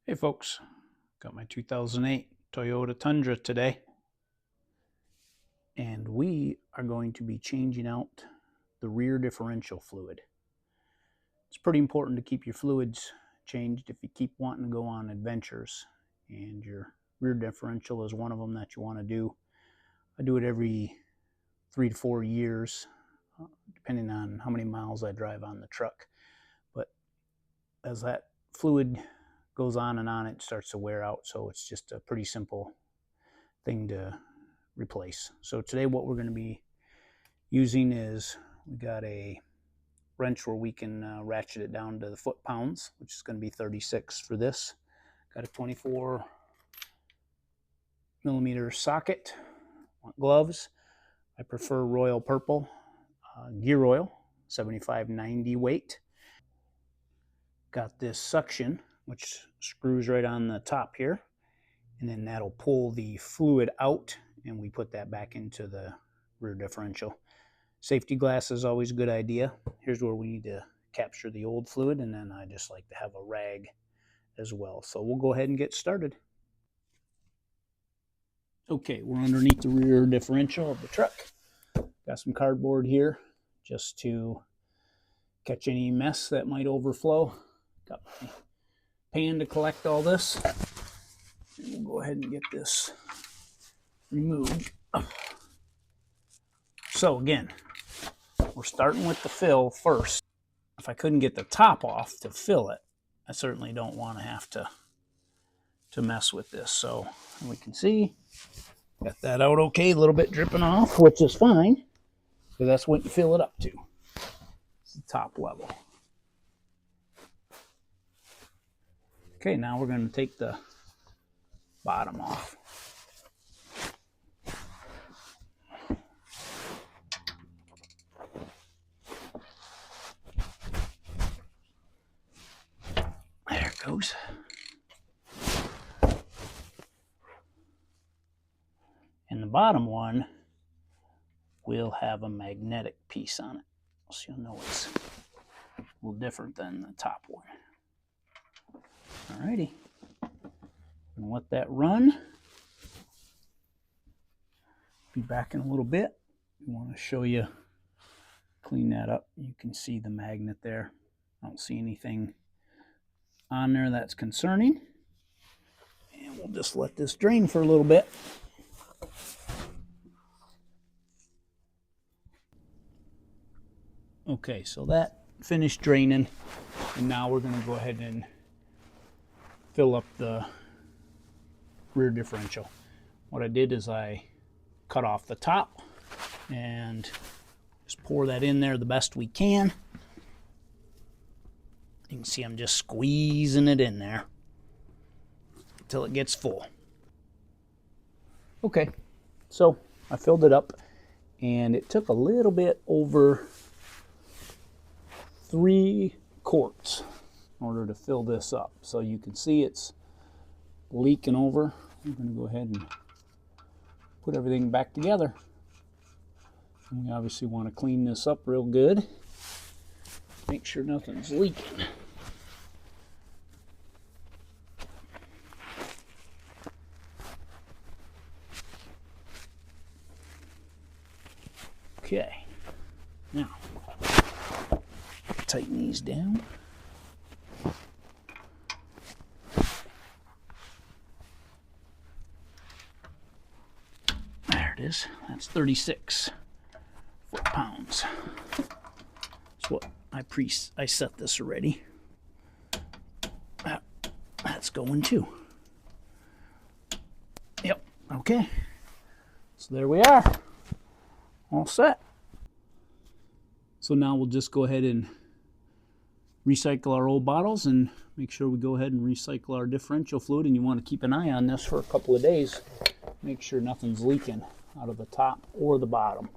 Hey folks, got my 2008 Toyota Tundra today, and we are going to be changing out the rear differential fluid. It's pretty important to keep your fluids changed if you keep wanting to go on adventures, and your rear differential is one of them that you want to do. I do it every 3 to 4 years, depending on how many miles I drive on the truck. But as that fluid goes on, it starts to wear out, so it's just a pretty simple thing to replace. So today what we're going to be using is, we got a wrench where we can ratchet it down to the foot-pounds, which is going to be 36 for this. Got a 24 millimeter socket. Want gloves. I prefer royal purple. Gear oil, 75/90 weight. Got this suction, which screws right on the top here, and then that'll pull the fluid out, and we put that back into the rear differential. Safety glass is always a good idea. Here's where we need to capture the old fluid, and then I just like to have a rag as well. So we'll go ahead and get started. Okay, we're underneath the rear differential of the truck. Got some cardboard here just to catch any mess that might overflow. Got my pan to collect all this. And we'll go ahead and get this removed. So again, we're starting with the fill first. If I couldn't get the top off to fill it, I certainly don't want to have to mess with this. So we can see, got that out okay, a little bit dripping off, which is fine, because that's what you fill it up to. It's the top level. Okay, now we're going to take the bottom off. There it goes. And the bottom one will have a magnetic piece on it, so you'll know it's a little different than the top one. Alrighty, and let that run. Be back in a little bit. We want to show you, clean that up. You can see the magnet there. I don't see anything on there that's concerning. And we'll just let this drain for a little bit. Okay, so that finished draining, and now we're going to go ahead and fill up the rear differential. What I did is I cut off the top and just pour that in there the best we can. You can see I'm just squeezing it in there until it gets full. Okay, so I filled it up, and it took a little bit over 3 quarts in order to fill this up. So you can see it's leaking over. I'm going to go ahead and put everything back together. And we obviously want to clean this up real good. Make sure nothing's leaking. Okay, now tighten these down. There it is. That's 36 foot-pounds. That's what I set this already. That's going too. Yep. Okay. So there we are. All set. So now we'll just go ahead and recycle our old bottles and make sure we go ahead and recycle our differential fluid. And you want to keep an eye on this for a couple of days. Make sure nothing's leaking out of the top or the bottom.